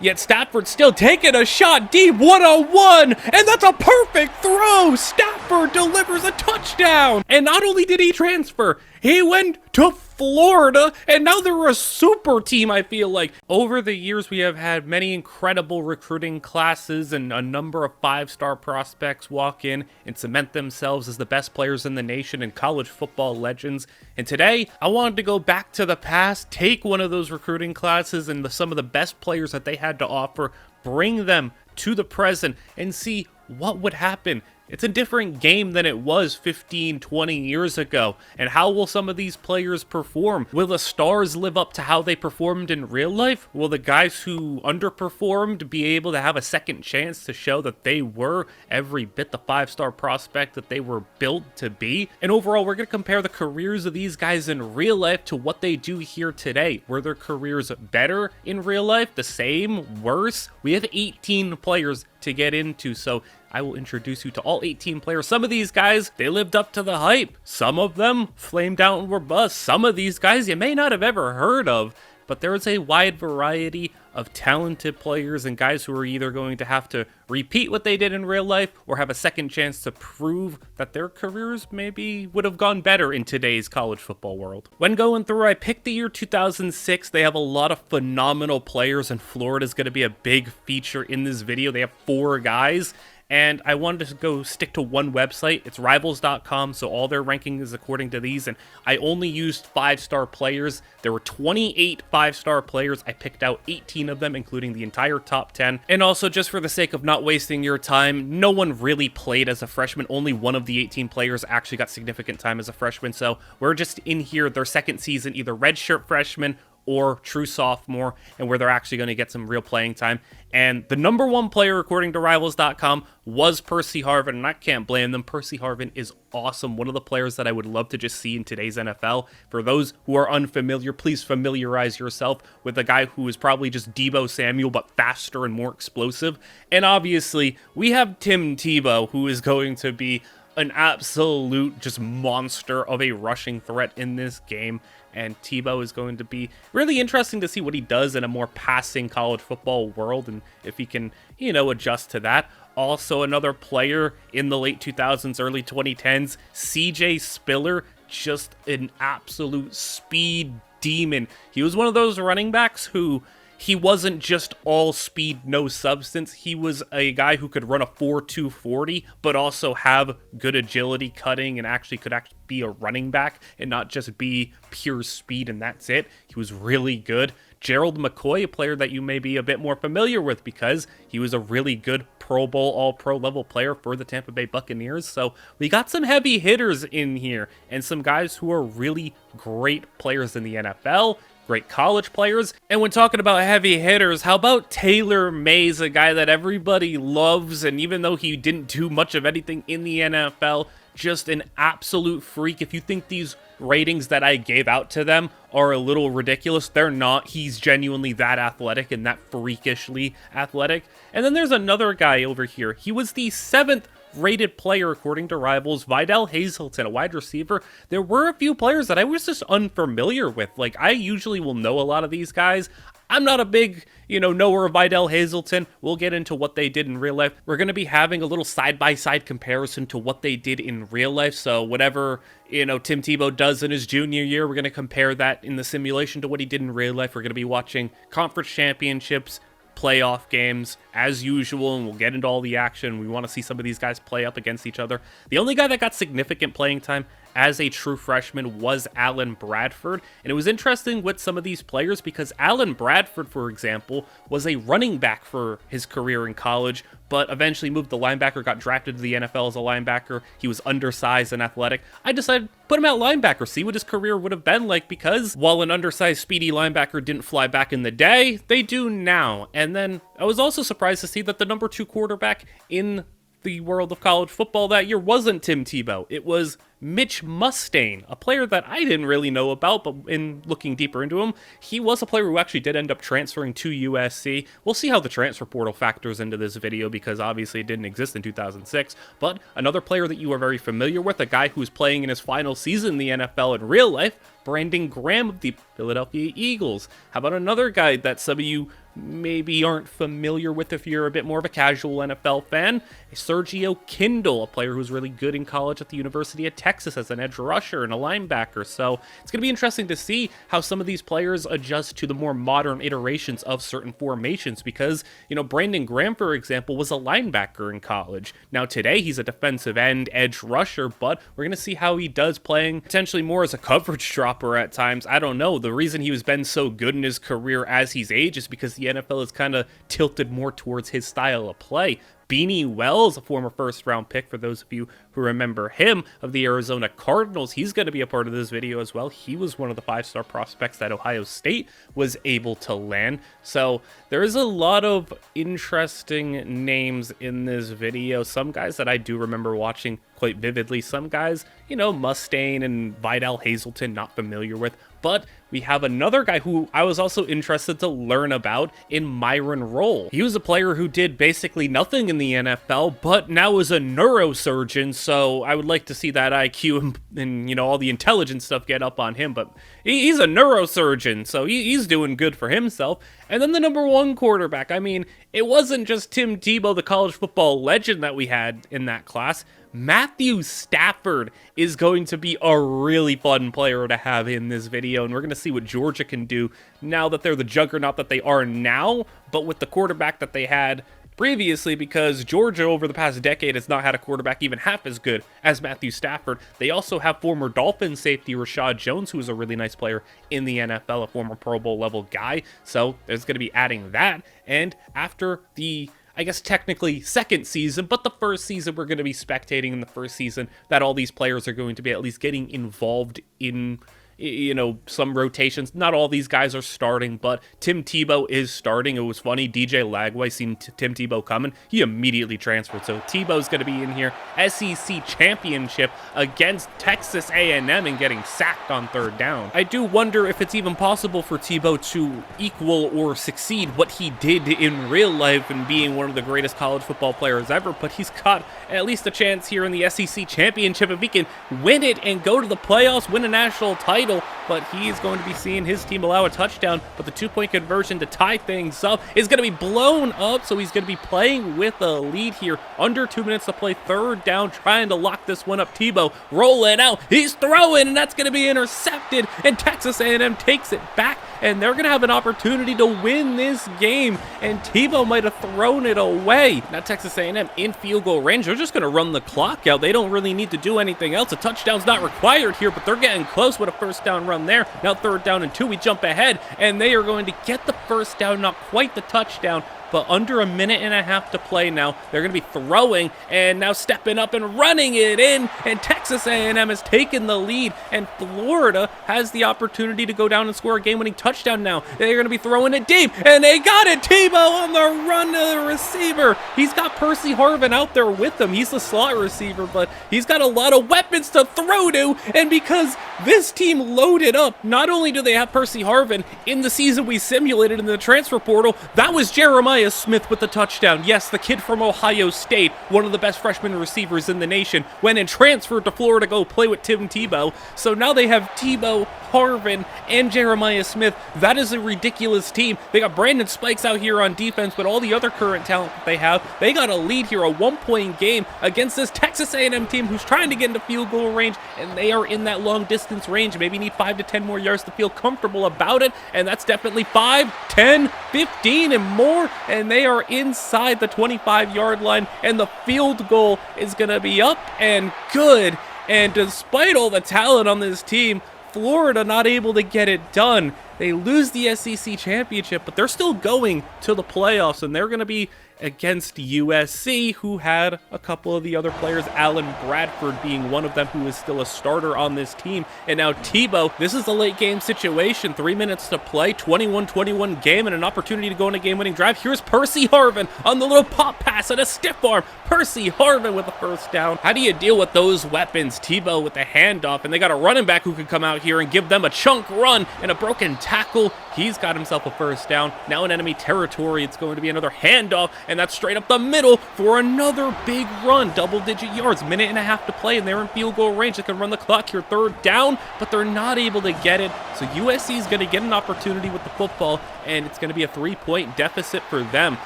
Yet Stafford's still taking a shot deep, 101, and that's a perfect throw. Stafford delivers a touchdown. And not only did he transfer, he went to Florida, and now they're a super team, I feel like. Over the years, we have had many incredible recruiting classes, and a number of five-star prospects walk in and cement themselves as the best players in the nation and college football legends. And today, I wanted to go back to the past, take one of those recruiting classes and some of the best players that they had to offer, bring them to the present, and see what would happen. It's a different game than it was 15, 20 years ago. And how will some of these players perform? Will the stars live up to how they performed in real life? Will the guys who underperformed be able to have a second chance to show that they were every bit the five-star prospect that they were built to be? And overall, we're going to compare the careers of these guys in real life to what they do here today. Were their careers better in real life? The same? Worse? We have 18 players to get into, so I will introduce you to all 18 players. Some of these guys, they lived up to the hype. Some of them flamed out and were bust. Some of these guys you may not have ever heard of, but there is a wide variety of talented players and guys who are either going to have to repeat what they did in real life or have a second chance to prove that their careers maybe would have gone better in today's college football world. When going through, I picked the year 2006. They have a lot of phenomenal players, and Florida is going to be a big feature in this video. They have 4 guys. And I wanted to go stick to one website. It's rivals.com, so all their ranking is according to these, and I only used 5-star players. There were 28 5-star players. I picked out 18 of them, including the entire top 10. And also, just for the sake of not wasting your time, no one really played as a freshman. Only one of the 18 players actually got significant time as a freshman, so we're just in here, their second season, either redshirt freshman or true sophomore, and where they're actually going to get some real playing time. And the number 1 player, according to Rivals.com, was Percy Harvin, and I can't blame them. Percy Harvin is awesome. One of the players that I would love to just see in today's NFL. For those who are unfamiliar, please familiarize yourself with a guy who is probably just Deebo Samuel, but faster and more explosive. And obviously, we have Tim Tebow, who is going to be an absolute just monster of a rushing threat in this game. And Tebow is going to be really interesting to see what he does in a more passing college football world and if he can, adjust to that. Also, another player in the late 2000s, early 2010s, CJ Spiller, just an absolute speed demon. He was one of those running backs who he wasn't just all speed, no substance. He was a guy who could run a 4.2 40, but also have good agility, cutting, and could be a running back and not just be pure speed and that's it. He was really good. Gerald McCoy, a player that you may be a bit more familiar with because he was a really good Pro Bowl, All-Pro level player for the Tampa Bay Buccaneers. So we got some heavy hitters in here and some guys who are really great players in the NFL. Great college players. And when talking about heavy hitters, how about Taylor Mays, a guy that everybody loves, and even though he didn't do much of anything in the NFL, just an absolute freak. If you think these ratings that I gave out to them are a little ridiculous, they're not. He's genuinely that athletic and that freakishly athletic. And then there's another guy over here. He was the 7th rated player according to Rivals, Vidal Hazelton, a wide receiver. There were a few players that I was just unfamiliar with. Like, I usually will know a lot of these guys. I'm not a big, knower of Vidal Hazelton. We'll get into what they did in real life. We're going to be having a little side-by-side comparison to what they did in real life. So whatever, Tim Tebow does in his junior year, we're going to compare that in the simulation to what he did in real life. We're going to be watching conference championships, playoff games as usual, and we'll get into all the action. We want to see some of these guys play up against each other. The only guy that got significant playing time as a true freshman was Alan Bradford, and it was interesting with some of these players because Alan Bradford, for example, was a running back for his career in college, but eventually moved to linebacker, got drafted to the NFL as a linebacker. He was undersized and athletic. I decided put him at linebacker, see what his career would have been like, because while an undersized, speedy linebacker didn't fly back in the day, they do now. And then I was also surprised to see that the number 2 quarterback in the world of college football that year wasn't Tim Tebow. It was Mitch Mustain, a player that I didn't really know about, but in looking deeper into him, he was a player who actually did end up transferring to USC. We'll see how the transfer portal factors into this video, because obviously it didn't exist in 2006, but another player that you are very familiar with, a guy who's playing in his final season in the NFL in real life, Brandon Graham of the Philadelphia Eagles. How about another guy that some of you maybe aren't familiar with if you're a bit more of a casual NFL fan? Sergio Kindle, a player who's really good in college at the University of Texas as an edge rusher and a linebacker. So it's going to be interesting to see how some of these players adjust to the more modern iterations of certain formations, because, you know, Brandon Graham, for example, was a linebacker in college. Now today he's a defensive end edge rusher, but we're going to see how he does playing potentially more as a coverage dropper at times. I don't know. The reason he was been so good in his career as he's aged is because the NFL is kind of tilted more towards his style of play. Beanie Wells, a former first-round pick, for those of you who remember him, of the Arizona Cardinals. He's going to be a part of this video as well. He was one of the 5-star prospects that Ohio State was able to land. So there is a lot of interesting names in this video. Some guys that I do remember watching quite vividly. Some guys, you know, Mustain and Vidal Hazelton, not familiar with. But we have another guy who I was also interested to learn about in Myron Rolle. He was a player who did basically nothing in the NFL, but now is a neurosurgeon, so I would like to see that IQ and you know, all the intelligence stuff get up on him, but he's a neurosurgeon, so he's doing good for himself. And then the number 1 quarterback, I mean, it wasn't just Tim Tebow, the college football legend, that we had in that class. Matthew Stafford is going to be a really fun player to have in this video, and we're going to see what Georgia can do now that they're the juggernaut that they are now, but with the quarterback that they had previously, because Georgia over the past decade has not had a quarterback even half as good as Matthew Stafford. They also have former Dolphins safety Rashad Jones, who is a really nice player in the NFL, a former Pro Bowl level guy, so there's going to be adding that. And after the, I guess technically second season, but the first season we're going to be spectating in the first season, that all these players are going to be at least getting involved in, you know, some rotations. Not all these guys are starting, but Tim Tebow is starting. It was funny, DJ Lagway seen Tim Tebow coming. He immediately transferred, so Tebow's going to be in here. SEC championship against Texas A&M and getting sacked on 3rd down. I do wonder if it's even possible for Tebow to equal or succeed what he did in real life and being one of the greatest college football players ever, but he's got at least a chance here in the SEC championship if he can win it and go to the playoffs, win a national title. But he is going to be seeing his team allow a touchdown, but the 2-point conversion to tie things up is going to be blown up, so he's going to be playing with a lead here. Under 2 minutes to play, 3rd down, trying to lock this one up. Tebow rolling out, he's throwing, and that's going to be intercepted, and Texas A&M takes it back, and they're going to have an opportunity to win this game, and Tebow might have thrown it away. Now Texas A&M in field goal range, they're just going to run the clock out. They don't really need to do anything else. A touchdown's not required here, but they're getting close with a 1st down run there. Now 3rd down and 2, we jump ahead, and they are going to get the 1st down, not quite the touchdown, but under a minute and a half to play now. They're going to be throwing and now stepping up and running it in, and Texas A&M has taken the lead, and Florida has the opportunity to go down and score a game-winning touchdown now. They're going to be throwing it deep, and they got it! Tebow on the run to the receiver. He's got Percy Harvin out there with him. He's the slot receiver, but he's got a lot of weapons to throw to, and because this team loaded up, not only do they have Percy Harvin in the season we simulated in the transfer portal, that was Jeremiah Smith with the touchdown. Yes, the kid from Ohio State, one of the best freshman receivers in the nation, went and transferred to Florida to go play with Tim Tebow. So now they have Tebow, Harvin, and Jeremiah Smith. That is a ridiculous team. They got Brandon Spikes out here on defense, but all the other current talent that they have, they got a lead here, a 1-point game against this Texas A&M team who's trying to get into field goal range, and they are in that long distance range. Maybe need 5 to 10 more yards to feel comfortable about it, and that's definitely 5, 10, 15, and more, and they are inside the 25-yard line, and the field goal is going to be up and good. And despite all the talent on this team, Florida not able to get it done. They lose the SEC championship, but they're still going to the playoffs, and they're going to be against USC, who had a couple of the other players, Alan Bradford being one of them, who is still a starter on this team. And now Tebow, this is a late game situation, 3 minutes to play, 21-21 game, and an opportunity to go on a game-winning drive. Here's Percy Harvin on the little pop pass and a stiff arm. Percy Harvin with a first down. How do you deal with those weapons? Tebow with the handoff, and they got a running back who can come out here and give them a chunk run and a broken tackle. He's got himself a first down. Now in enemy territory, it's going to be another handoff, and that's straight up the middle for another big run. Double-digit yards, minute and a half to play, and they're in field goal range. They can run the clock here, third down, but they're not able to get it. So USC is going to get an opportunity with the football, and it's going to be a 3-point deficit for them.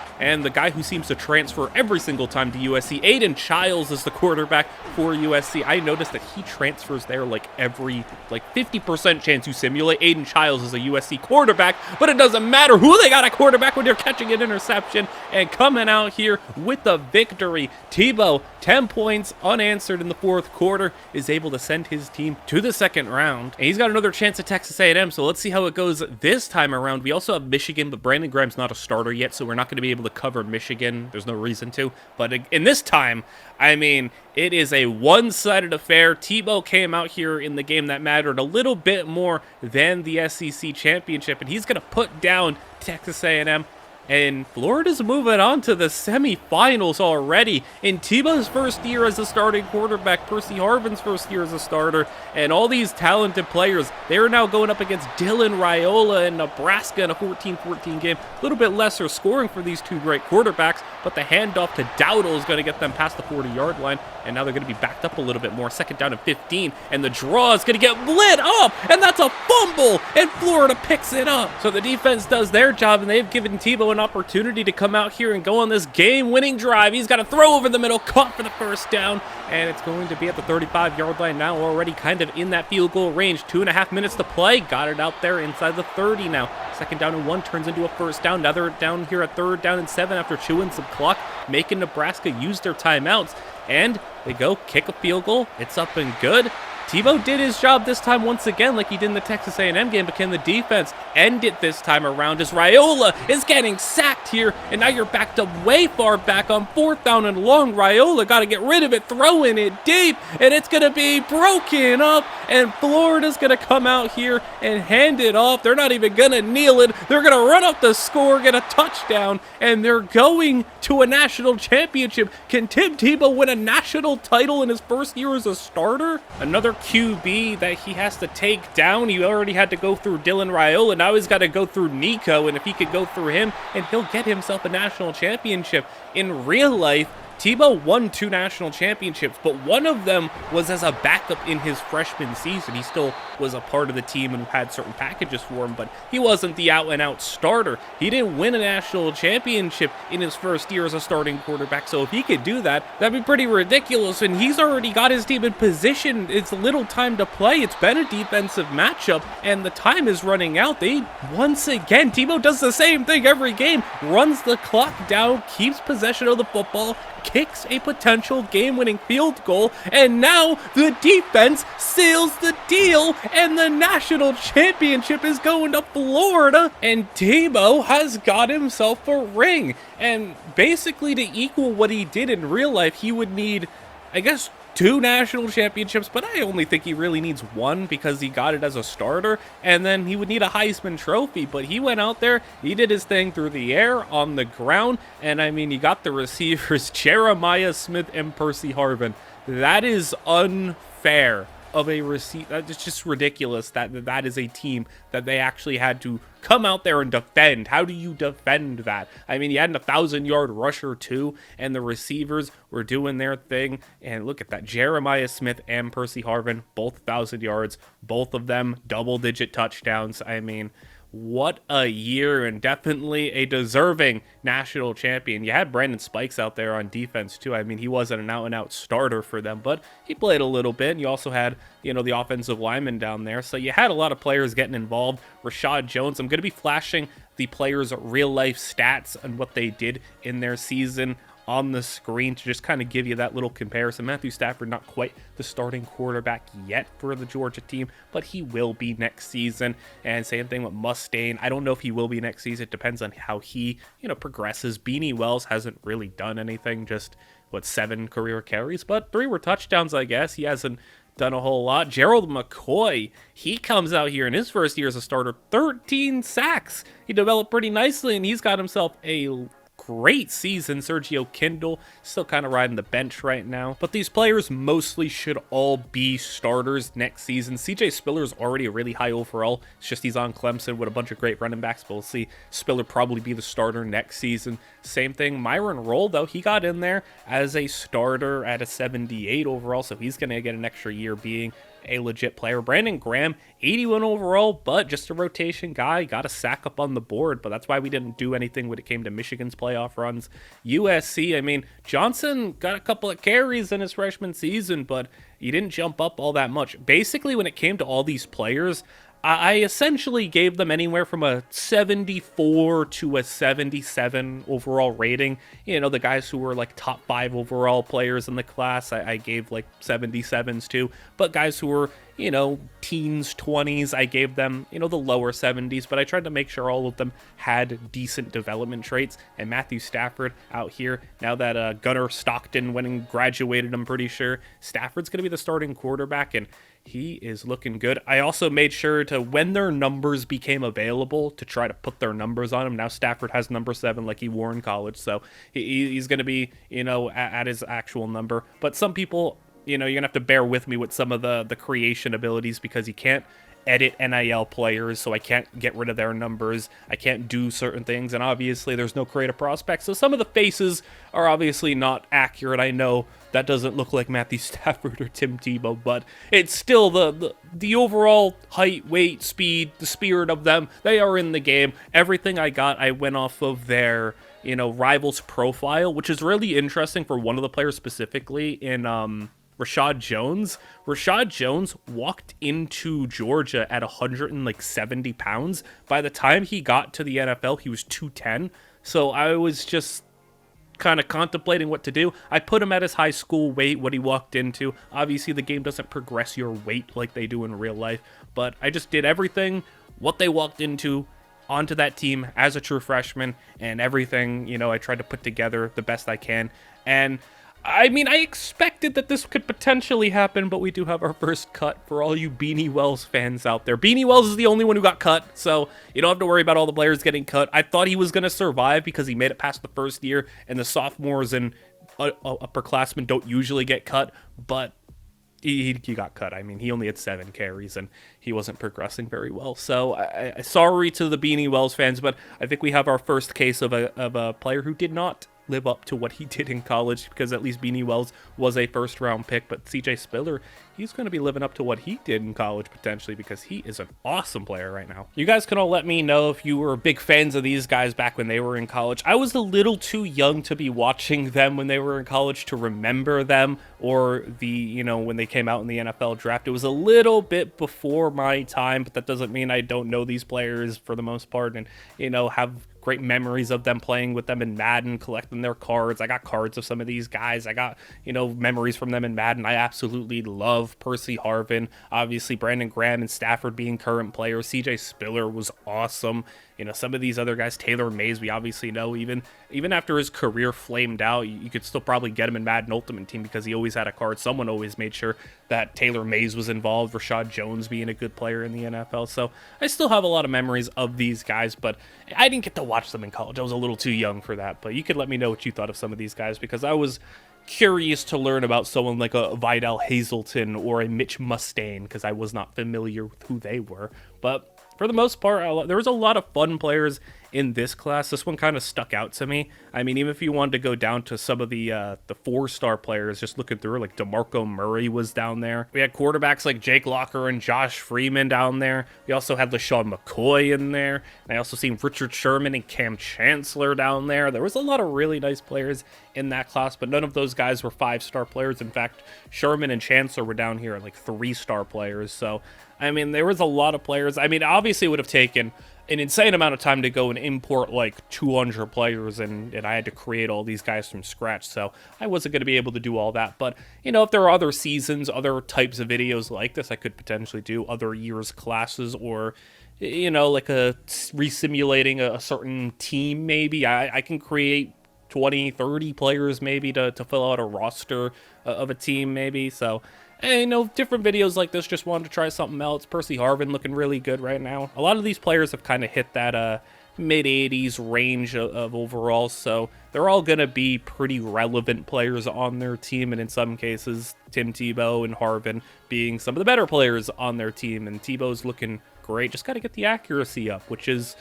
And the guy who seems to transfer every single time to USC, Aiden Childs, is the quarterback for USC. I noticed that he transfers there like every 50% chance you simulate. Aiden Childs is a USC quarterback, but it doesn't matter who they got a quarterback when they're catching an interception and coming out here with the victory. Tebow, 10 points unanswered in the fourth quarter, is able to send his team to the second round. And he's got another chance at Texas A&M, so let's see how it goes this time around. We also have Michigan, but Brandon Graham's not a starter yet, so we're not going to be able to cover Michigan. There's no reason to. But in this time, I mean, it is a one-sided affair. Tebow came out here in the game that mattered a little bit more than the SEC championship, and he's going to put down Texas A&M. And Florida's moving on to the semifinals already. In Tebow's first year as a starting quarterback, Percy Harvin's first year as a starter, and all these talented players, they're now going up against Dylan Raiola in Nebraska in a 14-14 game. A little bit lesser scoring for these two great quarterbacks, but the handoff to Dowdle is going to get them past the 40-yard line, and now they're going to be backed up a little bit more. Second down and 15, and the draw is going to get lit up, and that's a fumble, and Florida picks it up. So the defense does their job, and they've given Tebow an opportunity to come out here and go on this game-winning drive. He's got to throw over the middle, caught for the first down, and it's going to be at the 35-yard line now, already kind of in that field goal range. 2.5 minutes to play. Got it out there inside the 30 now. Second down and 1 turns into a first down. Now they're down here at third down and 7 after chewing some clock, making Nebraska use their timeouts, and they go kick a field goal. It's up and good. Tebow did his job this time once again like he did in the Texas A&M game, but can the defense end it this time around as Raiola is getting sacked here, and now you're backed up way far back on fourth down and long. Raiola got to get rid of it, throwing it deep, and it's going to be broken up, and Florida's going to come out here and hand it off. They're not even going to kneel it. They're going to run up the score, get a touchdown, and they're going to a national championship. Can Tim Tebow win a national title in his first year as a starter? Another QB that he has to take down. He already had to go through Dylan Raiola. Now he's got to go through Nico, and if he could go through him, and he'll get himself a national championship. In real life, Tebow won 2 national championships, but one of them was as a backup in his freshman season. He still was a part of the team and had certain packages for him, but he wasn't the out-and-out starter. He didn't win a national championship in his first year as a starting quarterback, so if he could do that, that'd be pretty ridiculous, and he's already got his team in position. It's little time to play. It's been a defensive matchup, and the time is running out. Once again, Tebow does the same thing every game, runs the clock down, keeps possession of the football, kicks a potential game-winning field goal, and now the defense seals the deal, and the national championship is going to Florida, and Tebow has got himself a ring. And basically, to equal what he did in real life, he would need, I guess, 2 national championships, but I only think he really needs 1 because he got it as a starter, and then he would need a Heisman Trophy. But he went out there, he did his thing through the air, on the ground, and I mean, he got the receivers Jeremiah Smith and Percy Harvin. That is unfair of a receiver. That's just ridiculous that is a team that they actually had to come out there and defend. How do you defend that? I mean, you had a 1,000-yard rusher too, and the receivers were doing their thing. And look at that, Jeremiah Smith and Percy Harvin, both 1,000 yards, both of them double-digit touchdowns. I mean, what a year, and definitely a deserving national champion. You had Brandon Spikes out there on defense too. I mean, he wasn't an out-and-out starter for them, but he played a little bit. You also had, the offensive lineman down there. So you had a lot of players getting involved. Rashad Jones, I'm going to be flashing the players' real-life stats and what they did in their season on the screen to just kind of give you that little comparison. Matthew Stafford, not quite the starting quarterback yet for the Georgia team, but he will be next season. And same thing with Mustaine. I don't know if he will be next season. It depends on how he, progresses. Beanie Wells hasn't really done anything, just 7 career carries, but 3 were touchdowns, I guess. He hasn't done a whole lot. Gerald McCoy, he comes out here in his first year as a starter, 13 sacks. He developed pretty nicely, and he's got himself a great season. Sergio Kindle still kind of riding the bench right now, but these players mostly should all be starters next season. CJ Spiller's already a really high overall. It's just he's on Clemson with a bunch of great running backs, but we'll see Spiller probably be the starter next season. Same thing, Myron Roll, though, he got in there as a starter at a 78 overall, so he's going to get an extra year being a legit player. Brandon Graham, 81 overall, but just a rotation guy, got a sack up on the board, but that's why we didn't do anything when it came to Michigan's playoff runs. USC, I mean, Johnson got a couple of carries in his freshman season, but he didn't jump up all that much. Basically, when it came to all these players, I essentially gave them anywhere from a 74 to a 77 overall rating. The guys who were like top 5 overall players in the class, I gave like 77s to. But guys who were, teens, 20s, I gave them, the lower 70s. But I tried to make sure all of them had decent development traits. And Matthew Stafford out here, now that Gunnar Stockton went and graduated, I'm pretty sure Stafford's going to be the starting quarterback, and he is looking good. I also made sure to, when their numbers became available, to try to put their numbers on him. Now Stafford has number 7 like he wore in college, so he's going to be, at his actual number. But some people, you're going to have to bear with me with some of the creation abilities, because you can't edit NIL players, so I can't get rid of their numbers. I can't do certain things, and obviously there's no creative prospects, so some of the faces are obviously not accurate. I know that doesn't look like Matthew Stafford or Tim Tebow, but it's still the overall height, weight, speed, the spirit of them. They are in the game. Everything I got, I went off of their, rivals profile, which is really interesting for one of the players specifically in Rashad Jones. Rashad Jones walked into Georgia at 170 pounds. By the time he got to the NFL, he was 210. So I was just kind of contemplating what to do. I put him at his high school weight, what he walked into. Obviously, the game doesn't progress your weight like they do in real life, but I just did everything, what they walked into, onto that team as a true freshman, and everything, I tried to put together the best I can. And I mean, I expected that this could potentially happen, but we do have our first cut for all you Beanie Wells fans out there. Beanie Wells is the only one who got cut, so you don't have to worry about all the players getting cut. I thought he was going to survive because he made it past the first year, and the sophomores and upperclassmen don't usually get cut, but he got cut. I mean, he only had 7 carries, and he wasn't progressing very well. So, sorry to the Beanie Wells fans, but I think we have our first case of a player who did not live up to what he did in college, because at least Beanie Wells was a first-round pick, but CJ Spiller, he's going to be living up to what he did in college potentially, because he is an awesome player right now. You guys can all let me know if you were big fans of these guys back when they were in college. I was a little too young to be watching them when they were in college to remember them, or when they came out in the NFL draft. It was a little bit before my time, but that doesn't mean I don't know these players for the most part, and have great memories of them, playing with them in Madden, collecting their cards. I got cards of some of these guys. I got, memories from them in Madden. I absolutely love Percy Harvin. Obviously, Brandon Graham and Stafford being current players. CJ Spiller was awesome. Some of these other guys, Taylor Mays, we obviously know, even after his career flamed out, you could still probably get him in Madden Ultimate Team because he always had a card. Someone always made sure that Taylor Mays was involved, Rashad Jones being a good player in the NFL. So I still have a lot of memories of these guys, but I didn't get to watch them in college. I was a little too young for that, but you could let me know what you thought of some of these guys, because I was curious to learn about someone like a Vidal Hazelton or a Mitch Mustaine, because I was not familiar with who they were. But for the most part, there was a lot of fun players in this class. This one kind of stuck out to me. I mean, even if you wanted to go down to some of the 4-star players, just looking through, like DeMarco Murray was down there. We had quarterbacks like Jake Locker and Josh Freeman down there. We also had LaShawn McCoy in there. I also seen Richard Sherman and Cam Chancellor down there. There was a lot of really nice players in that class, but none of those guys were 5-star players. In fact, Sherman and Chancellor were down here like 3-star players. So I mean, there was a lot of players. I mean, obviously it would have taken an insane amount of time to go and import like 200 players, and I had to create all these guys from scratch, so I wasn't going to be able to do all that. But, you know, if there are other seasons, other types of videos like this, I could potentially do other years' classes, or, you know, like resimulating a certain team maybe. I can create 20, 30 players maybe to fill out a roster of a team maybe, so... And, you know, different videos like this, just wanted to try something else. Percy Harvin looking really good right now. A lot of these players have kind of hit that mid-80s range of overall, so they're all going to be pretty relevant players on their team, and in some cases, Tim Tebow and Harvin being some of the better players on their team, and Tebow's looking great. Just got to get the accuracy up, which is,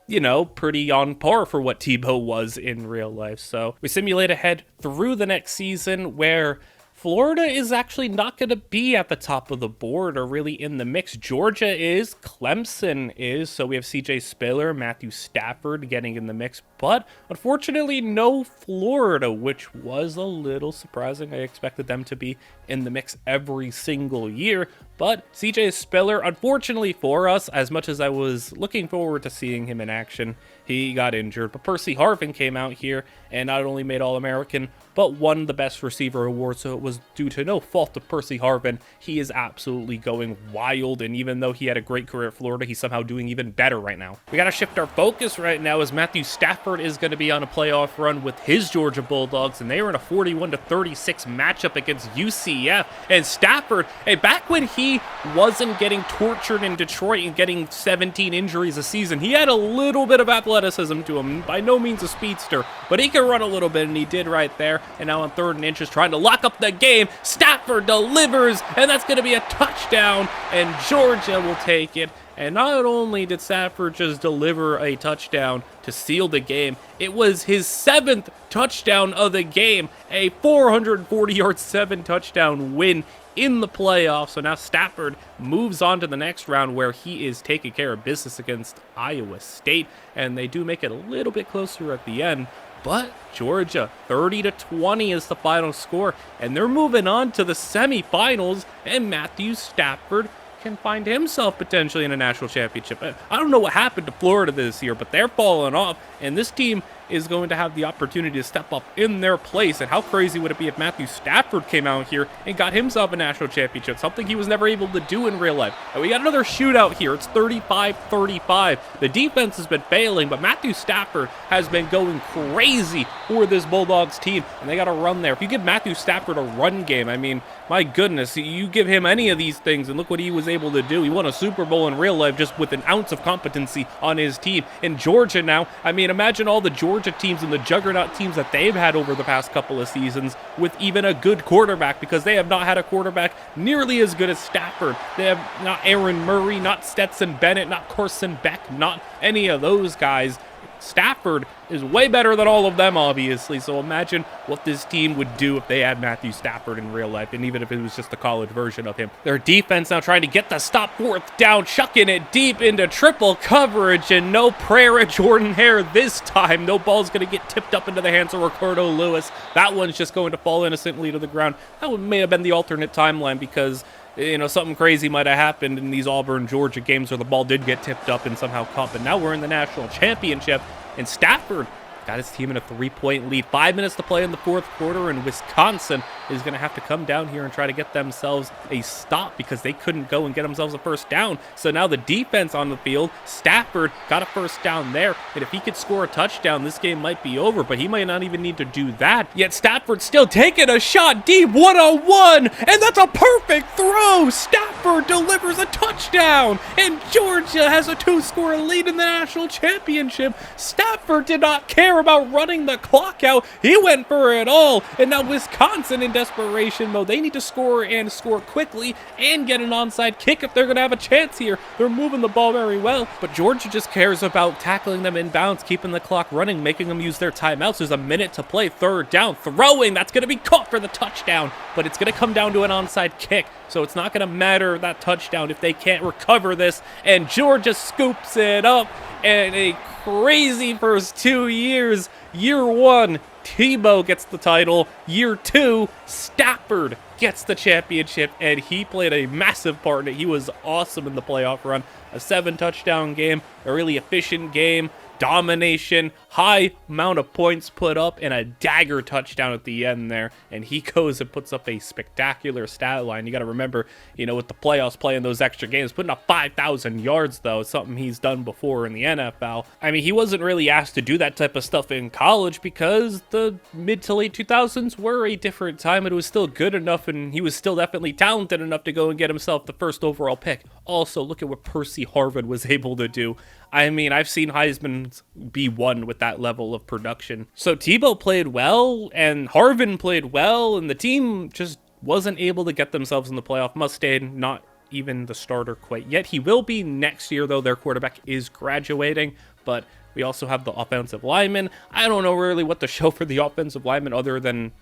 you know, pretty on par for what Tebow was in real life. So we simulate ahead through the next season, where Florida is actually not going to be at the top of the board or really in the mix. Georgia is, Clemson is, so we have CJ Spiller, Matthew Stafford getting in the mix, but unfortunately no Florida, which was a little surprising. I expected them to be in the mix every single year, but CJ Spiller, unfortunately for us, as much as I was looking forward to seeing him in action, he got injured. But Percy Harvin came out here and not only made All-American, but won the Best Receiver Award, so it was due to no fault of Percy Harvin. He is absolutely going wild, and even though he had a great career at Florida, he's somehow doing even better right now. We got to shift our focus right now, as Matthew Stafford is going to be on a playoff run with his Georgia Bulldogs, and they were in a 41-36 matchup against UCF. And Stafford, back when he wasn't getting tortured in Detroit and getting 17 injuries a season, he had a little bit of athleticism to him. By no means a speedster, but he could run a little bit, and he did right there. And now on 3rd and inches, trying to lock up the game. Stafford delivers, and that's going to be a touchdown, and Georgia will take it. And not only did Stafford just deliver a touchdown to seal the game, it was his 7th touchdown of the game, a 440-yard 7-touchdown win in the playoffs. So now Stafford moves on to the next round, where he is taking care of business against Iowa State, and they do make it a little bit closer at the end. But Georgia, 30-20 is the final score, and they're moving on to the semifinals, and Matthew Stafford can find himself potentially in a national championship. I don't know what happened to Florida this year, but they're falling off, and this team is going to have the opportunity to step up in their place. And how crazy would it be if Matthew Stafford came out here and got himself a national championship, something he was never able to do in real life. And we got another shootout here. It's 35-35. The defense has been failing, but Matthew Stafford has been going crazy for this Bulldogs team, and they got a run there. If you give Matthew Stafford a run game, I mean, my goodness, you give him any of these things, and look what he was able to do. He won a Super Bowl in real life just with an ounce of competency on his team. In Georgia now, I mean, imagine all the Georgia teams and the juggernaut teams that they've had over the past couple of seasons with even a good quarterback, because they have not had a quarterback nearly as good as Stafford. They have not Aaron Murray, not Stetson Bennett, not Carson Beck, not any of those guys. Stafford is way better than all of them, obviously, so imagine what this team would do if they had Matthew Stafford in real life, and even if it was just the college version of him. Their defense now trying to get the stop, 4th down, chucking it deep into triple coverage, and no prayer at Jordan Hare this time. No ball's going to get tipped up into the hands of Ricardo Lewis. That one's just going to fall innocently to the ground. That one may have been the alternate timeline, because, you know, something crazy might have happened in these Auburn-Georgia games where the ball did get tipped up and somehow caught. But now we're in the national championship, and Stafford got his team in a 3-point lead. 5 minutes to play in the 4th quarter, and Wisconsin is going to have to come down here and try to get themselves a stop, because they couldn't go and get themselves a first down. So now the defense on the field, Stafford got a first down there, and if he could score a touchdown, this game might be over, but he might not even need to do that. Yet Stafford still taking a shot deep, 1-on-1, and that's a perfect throw. Stafford delivers a touchdown, and Georgia has a 2-score lead in the national championship. Stafford did not care about running the clock out. He went for it all, and now Wisconsin in desperation mode. They need to score, and score quickly, and get an onside kick if they're going to have a chance here. They're moving the ball very well, but Georgia just cares about tackling them inbounds, keeping the clock running, making them use their timeouts. There's a minute to play, 3rd down, throwing, that's going to be caught for the touchdown, but it's going to come down to an onside kick, so it's not going to matter that touchdown if they can't recover this, and Georgia scoops it up, and a crazy first 2 years. Year 1, Tebow gets the title. Year 2, Stafford gets the championship, and he played a massive part in it. He was awesome in the playoff run. a 7-touchdown game, a really efficient game, domination, high amount of points put up, and a dagger touchdown at the end there. And he goes and puts up a spectacular stat line. You got to remember, with the playoffs, playing those extra games, putting up 5,000 yards, though, is something he's done before in the NFL. I mean, he wasn't really asked to do that type of stuff in college because the mid to late 2000s were a different time. It was still good enough, and he was still definitely talented enough to go and get himself the first overall pick. Also, look at what Percy Harvin was able to do. I mean, I've seen Heisman be won with that level of production. So Tebow played well, and Harvin played well, and the team just wasn't able to get themselves in the playoff. Mustaine, not even the starter quite yet. He will be next year, though. Their quarterback is graduating, but we also have the offensive lineman. I don't know really what to show for the offensive lineman other than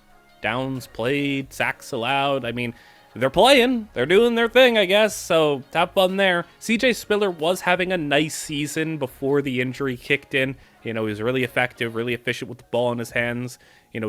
downs played, sacks allowed. I mean, they're playing. They're doing their thing, I guess, so have fun there. CJ Spiller was having a nice season before the injury kicked in. He was really effective, really efficient with the ball in his hands.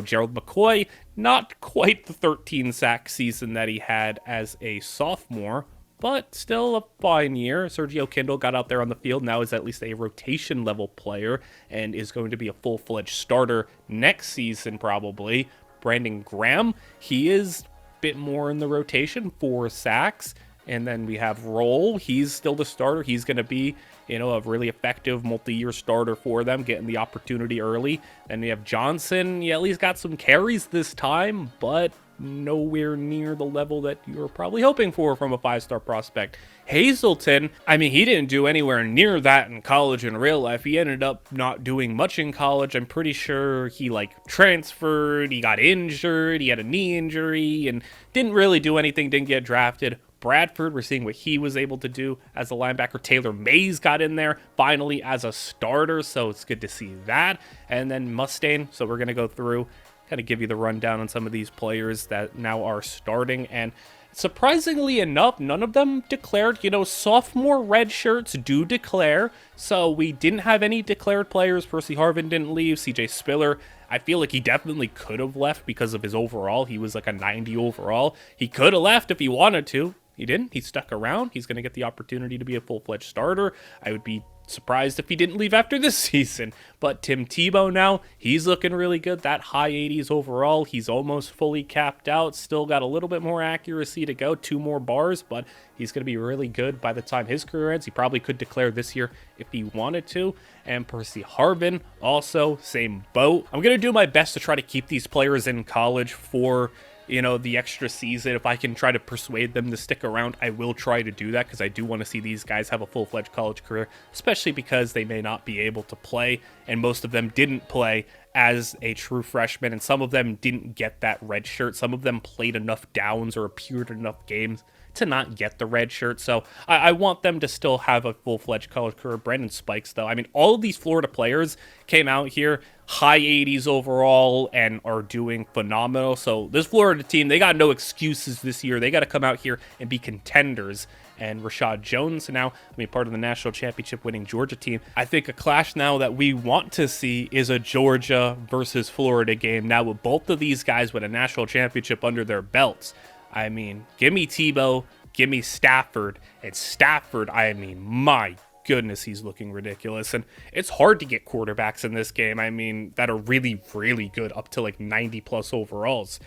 Gerald McCoy, not quite the 13-sack season that he had as a sophomore, but still a fine year. Sergio Kindle got out there on the field, now is at least a rotation-level player, and is going to be a full-fledged starter next season, probably. Brandon Graham, he is bit more in the rotation, 4 sacks. And then we have Roll. He's still the starter. He's going to be, a really effective multi-year starter for them, getting the opportunity early. Then we have Johnson. He at least got some carries this time, but nowhere near the level that you were probably hoping for from a 5-star prospect. Hazelton, I mean, he didn't do anywhere near that in college in real life. He ended up not doing much in college. I'm pretty sure he transferred, he got injured, he had a knee injury, and didn't really do anything, didn't get drafted. Bradford, we're seeing what he was able to do as a linebacker. Taylor Mays got in there finally as a starter, so it's good to see that. And then Mustaine, so we're going to go through, kind of give you the rundown on some of these players that now are starting. And surprisingly enough, none of them declared. Sophomore red shirts do declare, so we didn't have any declared players. Percy Harvin didn't leave. CJ Spiller, I feel like he definitely could have left because of his overall. He was like a 90 overall. He could have left if he wanted to. He didn't. He stuck around. He's going to get the opportunity to be a full-fledged starter. I would be surprised if he didn't leave after this season. But Tim Tebow now, he's looking really good. That high 80s overall. He's almost fully capped out. Still got a little bit more accuracy to go. 2 more bars, but he's going to be really good by the time his career ends. He probably could declare this year if he wanted to. And Percy Harvin, also, same boat. I'm going to do my best to try to keep these players in college for the extra season. If I can try to persuade them to stick around, I will try to do that because I do want to see these guys have a full-fledged college career, especially because they may not be able to play, and most of them didn't play as a true freshman, and some of them didn't get that red shirt. Some of them played enough downs or appeared in enough games to not get the red shirt, so I want them to still have a full-fledged college career. Brandon Spikes, though, I mean, all of these Florida players came out here, high 80s overall, and are doing phenomenal. So this Florida team, they got no excuses this year. They got to come out here and be contenders. And Rashad Jones now, part of the national championship winning Georgia team. I think a clash now that we want to see is a Georgia versus Florida game. Now with both of these guys with a national championship under their belts. I mean, give me Tebow, give me Stafford. And Stafford, my goodness, he's looking ridiculous. And it's hard to get quarterbacks in this game, that are really, really good, up to 90 plus overalls.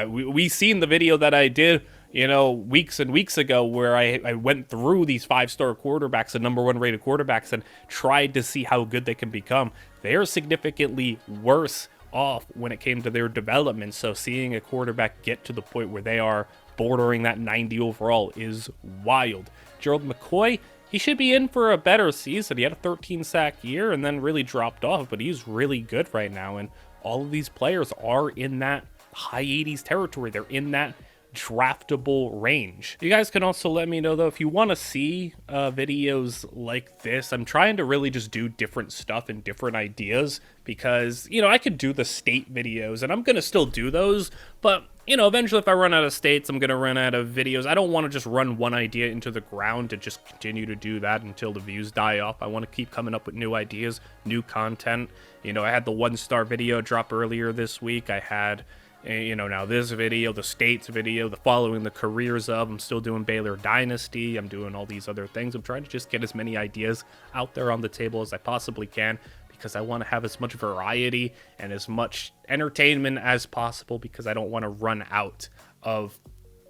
We seen the video that I did, weeks and weeks ago, where I went through these 5-star quarterbacks and number 1 rated quarterbacks and tried to see how good they can become. They are significantly worse off when it came to their development. So seeing a quarterback get to the point where they are bordering that 90 overall is wild. Gerald McCoy, he should be in for a better season. He had a 13-sack year and then really dropped off, but he's really good right now. And all of these players are in that high 80s territory. They're in that draftable range. You guys can also let me know, though, if you want to see videos like this. I'm trying to really just do different stuff and different ideas because, I could do the state videos and I'm going to still do those, but eventually if I run out of states, I'm going to run out of videos. I don't want to just run one idea into the ground to just continue to do that until the views die off. I want to keep coming up with new ideas, new content. I had the 1-star video drop earlier this week. I had Now this video, the states video, the following the careers of, I'm still doing Baylor Dynasty. I'm doing all these other things. I'm trying to just get as many ideas out there on the table as I possibly can, because I want to have as much variety and as much entertainment as possible, because I don't want to run out of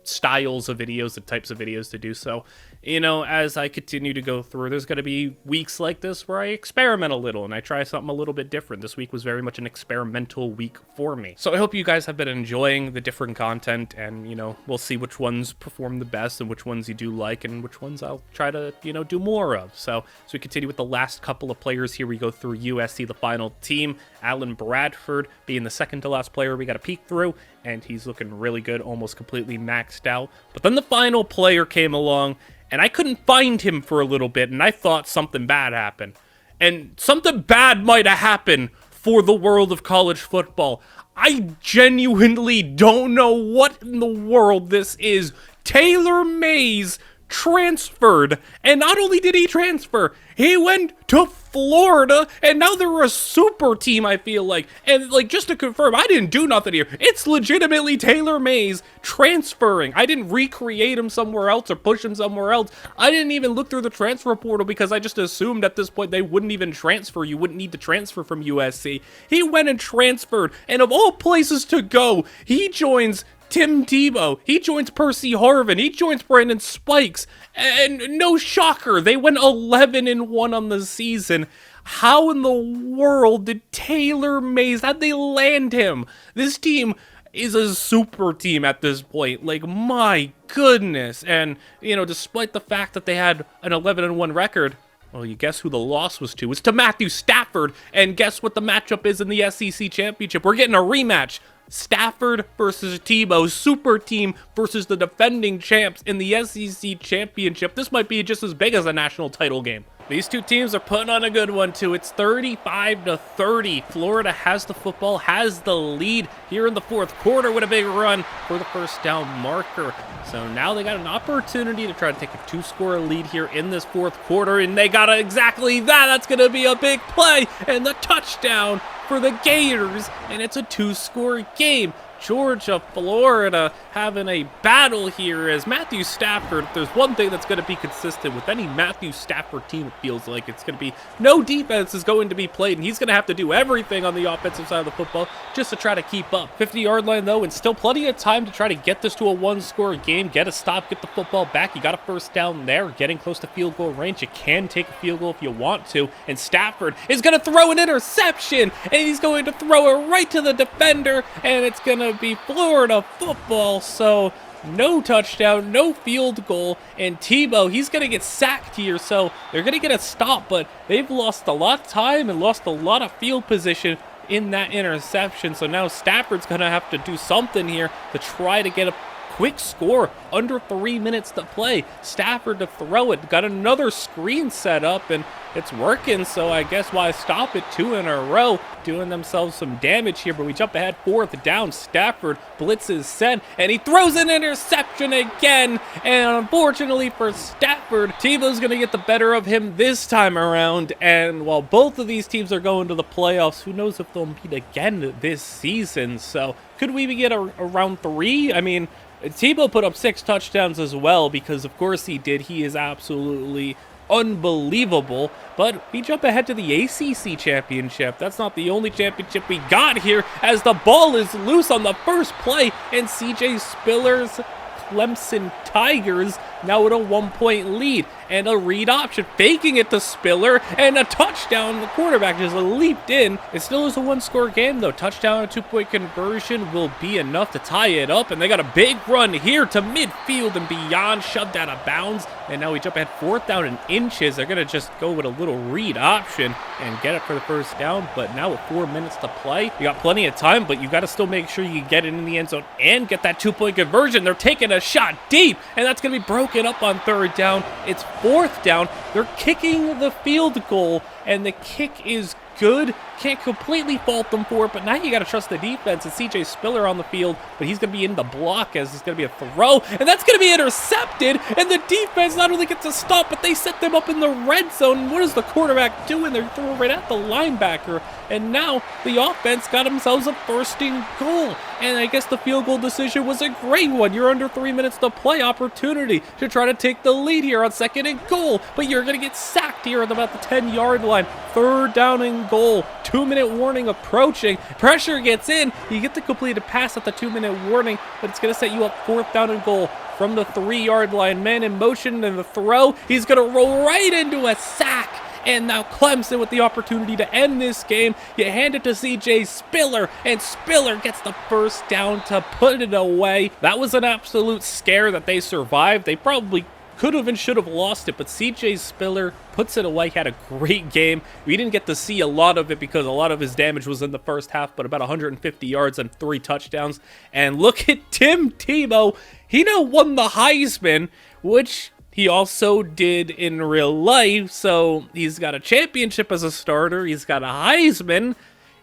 styles of videos and types of videos to do. So, as I continue to go through, there's going to be weeks like this where I experiment a little and I try something a little bit different. This week was very much an experimental week for me. So I hope you guys have been enjoying the different content, and, we'll see which ones perform the best and which ones you do like and which ones I'll try to, do more of. So as we continue with the last couple of players here, we go through USC, the final team. Alan Bradford being the second to last player we got to peek through, and he's looking really good, almost completely maxed out. But then the final player came along, and I couldn't find him for a little bit, and I thought something bad happened. And something bad might have happened for the world of college football. I genuinely don't know what in the world this is. Taylor Mays transferred, and not only did he transfer, he went to Florida, and now they're a super team, I feel like. And, just to confirm, I didn't do nothing here. It's legitimately Taylor Mays transferring. I didn't recreate him somewhere else or push him somewhere else. I didn't even look through the transfer portal, because I just assumed at this point they wouldn't even transfer. You wouldn't need to transfer from USC. He went and transferred, and of all places to go, he joins Tim Tebow, he joins Percy Harvin, he joins Brandon Spikes, and no shocker, they went 11-1 on the season. How in the world did Taylor Mays, how'd they land him? This team is a super team at this point, my goodness. And, despite the fact that they had an 11-1 record, well, you guess who the loss was to? It's to Matthew Stafford, and guess what the matchup is in the SEC Championship? We're getting a rematch. Stafford versus Tebow, super team versus the defending champs in the SEC Championship. This might be just as big as a national title game. These two teams are putting on a good one, too. It's 35-30. Florida has the football, has the lead here in the fourth quarter with a big run for the first down marker. So now they got an opportunity to try to take a two-score lead here in this fourth quarter, and they got exactly that. That's going to be a big play, and the touchdown for the Gators, and it's a two-score game. Georgia, Florida having a battle here as Matthew Stafford, if there's one thing that's going to be consistent with any Matthew Stafford team, it feels like it's going to be no defense is going to be played, and he's going to have to do everything on the offensive side of the football just to try to keep up. 50-yard line, though, and still plenty of time to try to get this to a one-score game, get a stop, get the football back. You got a first down there, getting close to field goal range. You can take a field goal if you want to, and Stafford is going to throw an interception, and he's going to throw it right to the defender, and it's going to be Florida football. So no touchdown, no field goal, and Tebow, he's going to get sacked here, so they're going to get a stop, but they've lost a lot of time and lost a lot of field position in that interception. So now Stafford's going to have to do something here to try to get a quick score, under 3 minutes to play. Stafford to throw it, got another screen set up, and it's working, so I guess why stop it? 2 in a row, doing themselves some damage here, but we jump ahead, fourth down. Stafford blitzes sent, and he throws an interception again, and unfortunately for Stafford, Tebow's going to get the better of him this time around, and while both of these teams are going to the playoffs, who knows if they'll meet again this season. So could we get a round 3? I mean, Tebow put up 6 touchdowns as well, because of course he did. He is absolutely unbelievable. But we jump ahead to the ACC Championship. That's not the only championship we got here, as the ball is loose on the first play, and CJ Spiller's Clemson Tigers now with a 1-point lead, and a read option, faking it to Spiller, and a touchdown. The quarterback just leaped in. It still is a 1-score game, though. Touchdown and 2-point conversion will be enough to tie it up, and they got a big run here to midfield and beyond, shoved out of bounds, and now we jump ahead, 4th down and inches. They're going to just go with a little read option and get it for the first down, but now with 4 minutes to play, you got plenty of time, but you got to still make sure you get it in the end zone and get that 2-point conversion. They're taking a shot deep, and that's going to be broken up on 3rd down. It's 4th down. They're kicking the field goal, and the kick is good. Can't completely fault them for it, but now you got to trust the defense. And CJ Spiller on the field, but he's going to be in the block as it's going to be a throw, and that's going to be intercepted. And the defense not only gets a stop, but they set them up in the red zone. And what is the quarterback doing? They're throwing right at the linebacker. And now the offense got themselves a first and goal. And I guess the field goal decision was a great one. You're under 3 minutes to play, opportunity to try to take the lead here on second and goal. But you're going to get sacked here at about the 10-yard line. Third down and goal. 2-minute warning approaching. Pressure gets in. You get the completed pass at the 2-minute warning, but it's going to set you up fourth down and goal from the 3-yard line. Man in motion and the throw. He's going to roll right into a sack. And now Clemson with the opportunity to end this game. You hand it to CJ Spiller, and Spiller gets the first down to put it away. That was an absolute scare that they survived. They probably could have and should have lost it, but CJ Spiller puts it away. He had a great game. We didn't get to see a lot of it because a lot of his damage was in the first half, but about 150 yards and 3 touchdowns. And look at Tim Tebow. He now won the Heisman, which he also did in real life, so he's got a championship as a starter. He's got a Heisman.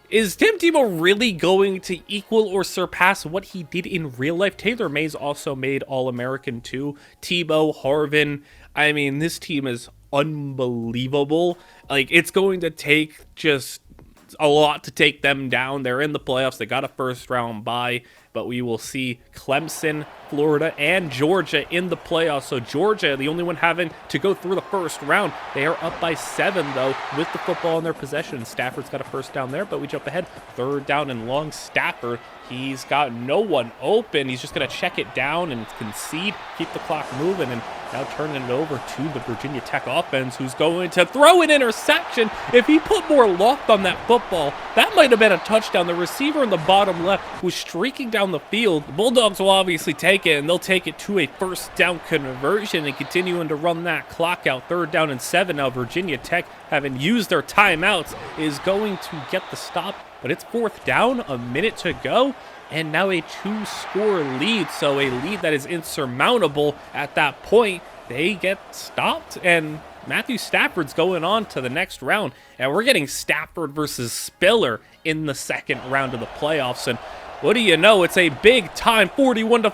Is Tim Tebow really going to equal or surpass what he did in real life? Taylor Mays also made All-American too. Tebow, Harvin. I mean, this team is unbelievable. Like, it's going to take just a lot to take them down. They're in the playoffs. They got a first-round bye, but we will see Clemson, Florida, and Georgia in the playoffs. So Georgia, the only one having to go through the first round. They are up by 7, though, with the football in their possession. Stafford's got a first down there, but we jump ahead. Third down and long. Stafford, he's got no one open. He's just going to check it down and concede, keep the clock moving, and now turning it over to the Virginia Tech offense, who's going to throw an interception. If he put more loft on that football, that might have been a touchdown. The receiver in the bottom left was streaking down the field. The Bulldogs will obviously take it, and they'll take it to a first down conversion and continuing to run that clock out. Third down and 7. Now Virginia Tech, having used their timeouts, is going to get the stop, but it's fourth down, a minute to go. And now a 2-score lead, so a lead that is insurmountable at that point. They get stopped, and Matthew Stafford's going on to the next round. And we're getting Stafford versus Spiller in the second round of the playoffs. And what do you know? It's a big-time 41-41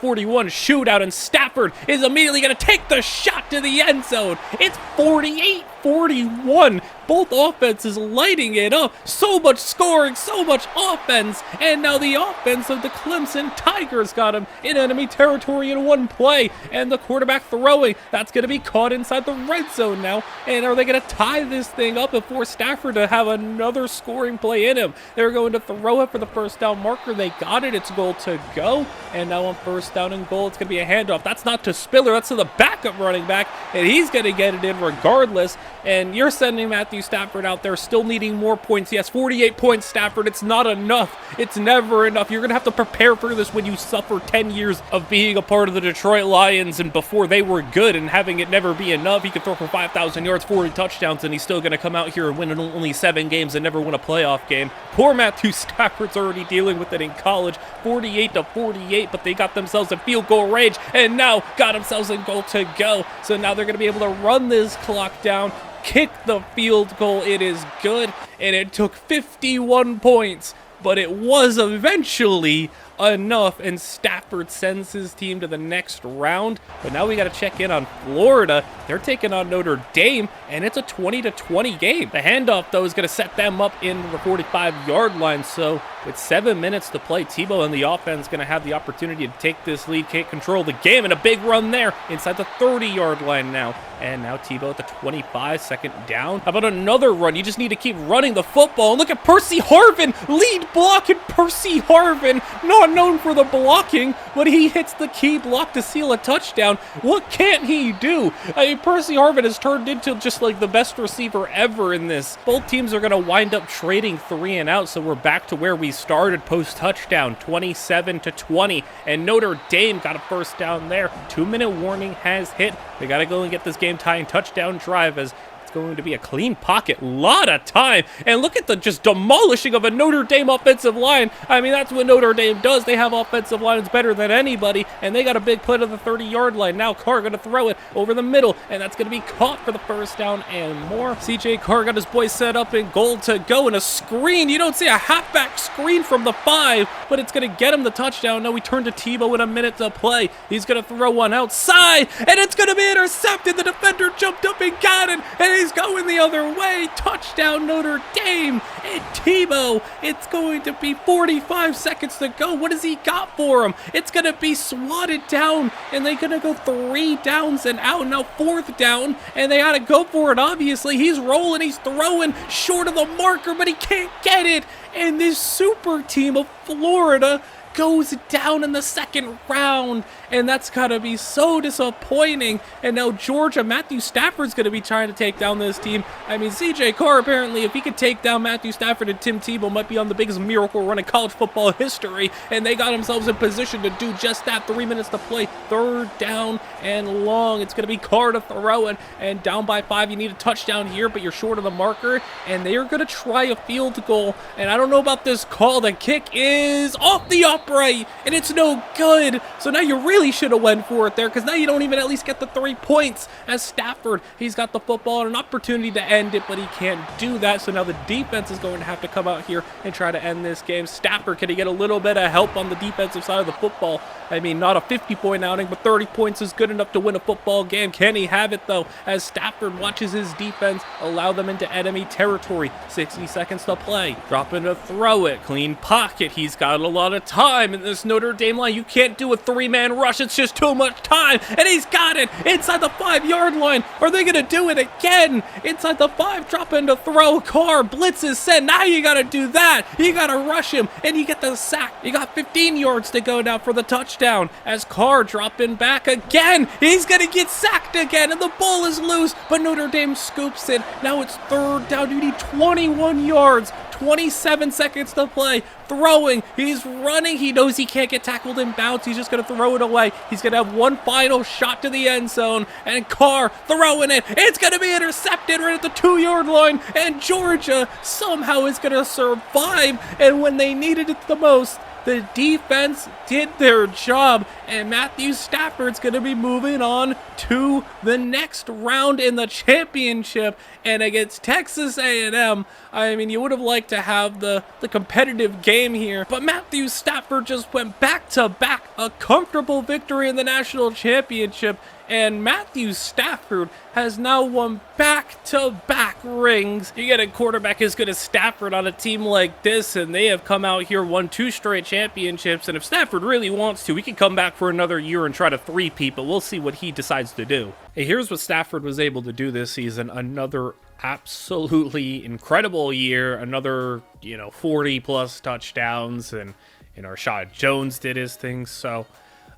shootout, and Stafford is immediately going to take the shot to the end zone. It's 48-41. Both offenses lighting it up. So much scoring, so much offense. And now the offense of the Clemson Tigers got him in enemy territory in one play. And the quarterback throwing. That's going to be caught inside the red zone now. And are they going to tie this thing up and force Stafford to have another scoring play in him? They're going to throw it for the first down marker. They got it. It's goal to go. And now on first down and goal, it's going to be a handoff. That's not to Spiller. That's to the backup running back. And he's going to get it in regardless. And you're sending Matthew Stafford out there still needing more points. Yes, 48 points, Stafford. It's not enough. It's never enough. You're going to have to prepare for this when you suffer 10 years of being a part of the Detroit Lions and before they were good and having it never be enough. He could throw for 5,000 yards, 40 touchdowns, and he's still going to come out here and win only 7 games and never win a playoff game. Poor Matthew Stafford's already dealing with it in college. 48-48, but they got themselves a field goal range and now got themselves a goal to go. So now they're going to be able to run this clock down, kick the field goal. It is good, and it took 51 points, but it was eventually enough, and Stafford sends his team to the next round. But now we got to check in on Florida. They're taking on Notre Dame, and it's a 20-20 game. The handoff, though, is going to set them up in the 45-yard line. So with 7 minutes to play, Tebow and the offense going to have the opportunity to take this lead, can't control the game, and a big run there inside the 30-yard line now. And now Tebow at the 25, second down. How about another run? You just need to keep running the football. And look at Percy Harvin, lead block, and Percy Harvin, not known for the blocking, but he hits the key block to seal a touchdown. What can't he do? I mean, Percy Harvin has turned into just like the best receiver ever in this. Both teams are going to wind up trading 3 and out, so we're back to where we started post-touchdown, 27-20, and Notre Dame got a first down there. 2-minute warning has hit. They got to go and get this game-tying touchdown drive as It's going to be a clean pocket, lot of time, and look at the just demolishing of a Notre Dame offensive line. I mean, that's what Notre Dame does. They have offensive lines better than anybody, and they got a big play to the 30-yard line. Now Carr going to throw it over the middle, and that's going to be caught for the first down and more. CJ Carr got his boys set up in goal to go, and a screen. You don't see a halfback screen from the 5, but it's going to get him the touchdown. Now we turn to Tebow with a minute to play. He's going to throw one outside, and it's going to be intercepted. The defender jumped up and got it, and he's going the other way. Touchdown Notre Dame. And Tebow, it's going to be 45 seconds to go. What has he got for him? It's going to be swatted down, and they're going to go 3 downs and out. Now 4th down, and they got to go for it, obviously. He's rolling, he's throwing short of the marker, but he can't get it. And this super team of Florida goes down in the 2nd round, and that's gotta be so disappointing. And now Georgia, Matthew Stafford's gonna be trying to take down this team. I mean, CJ Carr, apparently, if he could take down Matthew Stafford, and Tim Tebow might be on the biggest miracle run in college football history, and they got themselves in position to do just that. 3 minutes to play, 3rd down and long. It's gonna be Carr to throw it, and down by 5. You need a touchdown here, but you're short of the marker, and they're gonna try a field goal. And I don't know about this call. The kick is off the upright, and it's no good. So now you really should have went for it there, because now you don't even at least get the 3 points. As Stafford, he's got the football and an opportunity to end it, but he can't do that. So now the defense is going to have to come out here and try to end this game. Stafford, can he get a little bit of help on the defensive side of the football? I mean, not a 50-point outing, but 30 points is good enough to win a football game. Can he have it, though, as Stafford watches his defense allow them into enemy territory? 60 seconds to play. Dropping to throw it. Clean pocket. He's got a lot of time in this Notre Dame line. You can't do a 3-man rush. It's just too much time. And he's got it inside the 5-yard line. Are they going to do it again? Inside the 5, dropping to throw. Carr, blitz is sent. Now you got to do that. You got to rush him, and you get the sack. You got 15 yards to go now for the touchdown. As Carr dropping back again. He's going to get sacked again, and the ball is loose, but Notre Dame scoops it. Now it's 3rd down. You need 21 yards. 27 seconds to play. Throwing. He's running. He knows he can't get tackled in bounds. He's just going to throw it away. He's going to have one final shot to the end zone. And Carr throwing it. It's going to be intercepted right at the 2-yard line. And Georgia somehow is going to survive. And when they needed it the most, the defense did their job, and Matthew Stafford's going to be moving on to the next round in the championship. And against Texas A&M, I mean, you would have liked to have the competitive game here, but Matthew Stafford just went back-to-back, a comfortable victory in the national championship. And Matthew Stafford has now won back-to-back rings. You get a quarterback as good as Stafford on a team like this, and they have come out here, won 2 straight championships. And if Stafford really wants to, he can come back for another year and try to three-peat, but we'll see what he decides to do. Hey, here's what Stafford was able to do this season. Another absolutely incredible year. Another, 40-plus touchdowns, and, Rashad Jones did his thing, so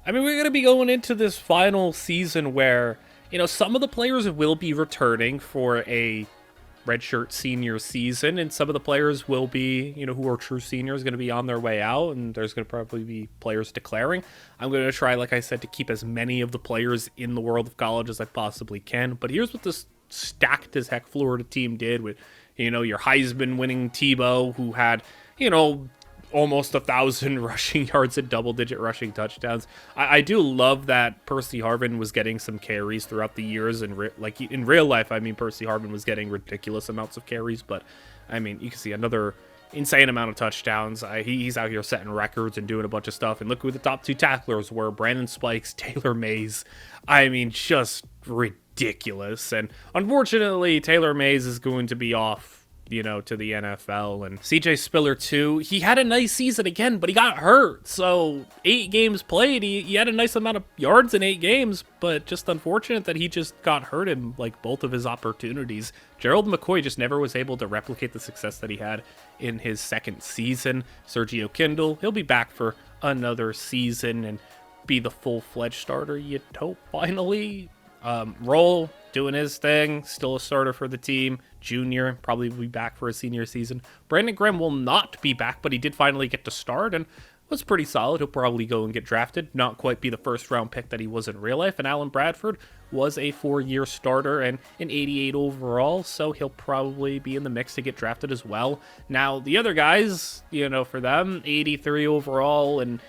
I mean, we're going to be going into this final season where, some of the players will be returning for a redshirt senior season, and some of the players will be, who are true seniors, going to be on their way out, and there's going to probably be players declaring. I'm going to try, like I said, to keep as many of the players in the world of college as I possibly can. But here's what this stacked as heck Florida team did with, your Heisman winning Tebow, who had, almost 1,000 rushing yards and double-digit rushing touchdowns. I do love that Percy Harvin was getting some carries throughout the years, and in real life, I mean, Percy Harvin was getting ridiculous amounts of carries, but I mean, you can see another insane amount of touchdowns. He's out here setting records and doing a bunch of stuff, and look who the top 2 tacklers were: Brandon Spikes, Taylor Mays. I mean, just ridiculous. And unfortunately, Taylor Mays is going to be off, to the NFL. And CJ Spiller too, he had a nice season again, but he got hurt. So 8 games played, he had a nice amount of yards in 8 games, but just unfortunate that he just got hurt in both of his opportunities. Gerald McCoy just never was able to replicate the success that he had in his 2nd season. Sergio Kindle, he'll be back for another season and be the full-fledged starter, you'd hope, finally. Roll doing his thing, still a starter for the team. Junior probably will be back for a senior season. Brandon Graham will not be back, but he did finally get to start, and was pretty solid. He'll probably go and get drafted, not quite be the first round pick that he was in real life. And Alan Bradford was a 4-year starter and an 88 overall, so he'll probably be in the mix to get drafted as well. Now, the other guys, for them, 83 overall, and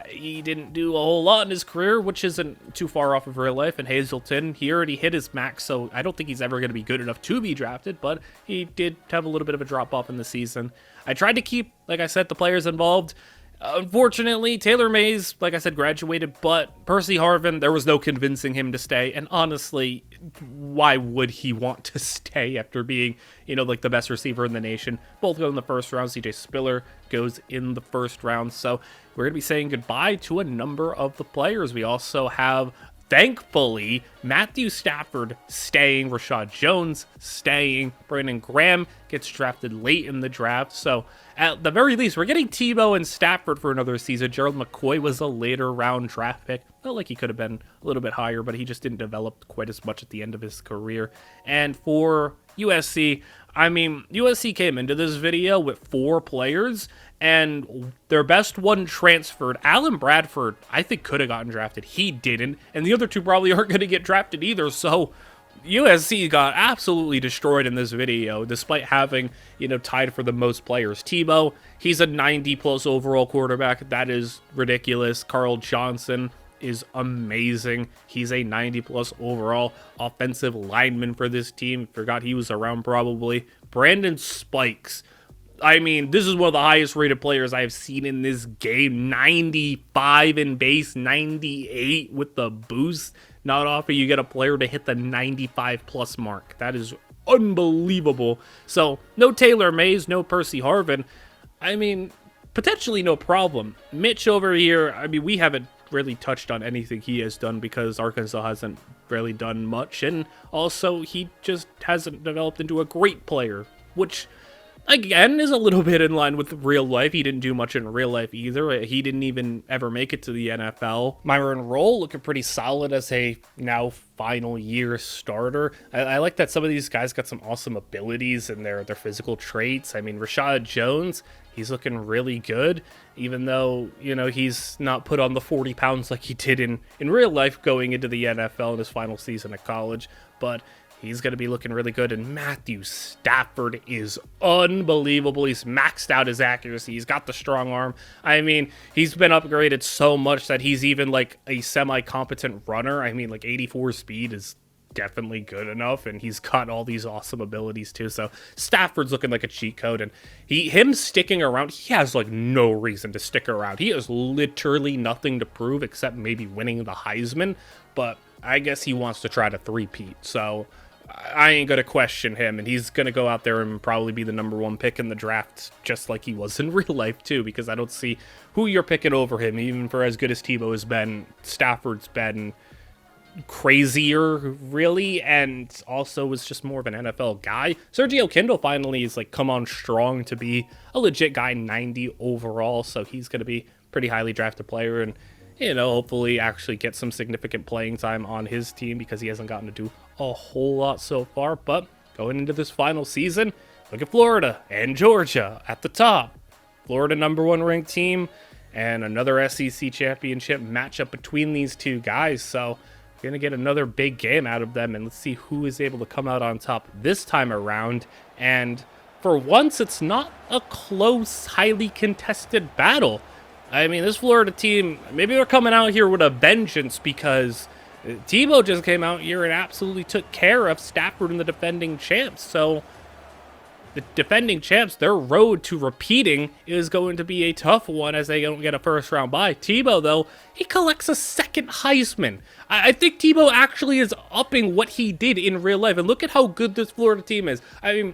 he didn't do a whole lot in his career, which isn't too far off of real life. And Hazelton, he already hit his max, so I don't think he's ever going to be good enough to be drafted, but he did have a little bit of a drop-off in the season. I tried to keep, like I said, the players involved. Unfortunately, Taylor Mays, like I said, graduated, but Percy Harvin, there was no convincing him to stay, and honestly, why would he want to stay after being, like the best receiver in the nation? Both go in the first round. CJ Spiller goes in the first round, so we're going to be saying goodbye to a number of the players. We also have, thankfully, Matthew Stafford staying, Rashad Jones staying, Brandon Graham gets drafted late in the draft, so at the very least, we're getting Tebow and Stafford for another season. Gerald McCoy was a later round draft pick. Felt like he could have been a little bit higher, but he just didn't develop quite as much at the end of his career. And for USC, USC came into this video with 4 players, and their best one transferred. Alan Bradford, I think, could have gotten drafted. He didn't, and the other 2 probably aren't going to get drafted either, so USC got absolutely destroyed in this video, despite having, tied for the most players. Tebow, he's a 90-plus overall quarterback. That is ridiculous. Carl Johnson is amazing. He's a 90-plus overall offensive lineman for this team. Forgot he was around probably. Brandon Spikes. This is one of the highest rated players I've seen in this game. 95 in base, 98 with the boost. Not often you get a player to hit the 95-plus mark. That is unbelievable. So, no Taylor Mays, no Percy Harvin. Potentially no problem. Mitch over here, we haven't really touched on anything he has done because Arkansas hasn't really done much. And also, he just hasn't developed into a great player, which, again, is a little bit in line with real life. He didn't do much in real life either. He didn't even ever make it to the NFL. Myron Rolle looking pretty solid as a now final year starter. I like that some of these guys got some awesome abilities and their physical traits. Rashad Jones, he's looking really good, even though, he's not put on the 40 pounds like he did in real life going into the NFL in his final season of college. But he's going to be looking really good, and Matthew Stafford is unbelievable. He's maxed out his accuracy. He's got the strong arm. He's been upgraded so much that he's even like a semi-competent runner. 84 speed is definitely good enough, and he's got all these awesome abilities too. So Stafford's looking like a cheat code, and him sticking around, he has like no reason to stick around. He has literally nothing to prove except maybe winning the Heisman, but I guess he wants to try to three-peat, so I ain't going to question him, and he's going to go out there and probably be the number 1 pick in the draft, just like he was in real life, too, because I don't see who you're picking over him, even for as good as Tebow has been. Stafford's been crazier, really, and also was just more of an NFL guy. Sergio Kindle finally is, come on strong to be a legit guy, 90 overall, so he's going to be pretty highly drafted player, and hopefully actually get some significant playing time on his team because he hasn't gotten to do a whole lot so far. But going into this final season, look at Florida and Georgia at the top. Florida number 1 ranked team and another SEC championship matchup between these 2 guys. So we're going to get another big game out of them, and let's see who is able to come out on top this time around. And for once, it's not a close, highly contested battle. This Florida team, maybe they're coming out here with a vengeance because Tebow just came out here and absolutely took care of Stafford and the defending champs. So the defending champs, their road to repeating is going to be a tough one as they don't get a first round bye. Tebow, though, he collects a second Heisman. I think Tebow actually is upping what he did in real life. And look at how good this Florida team is.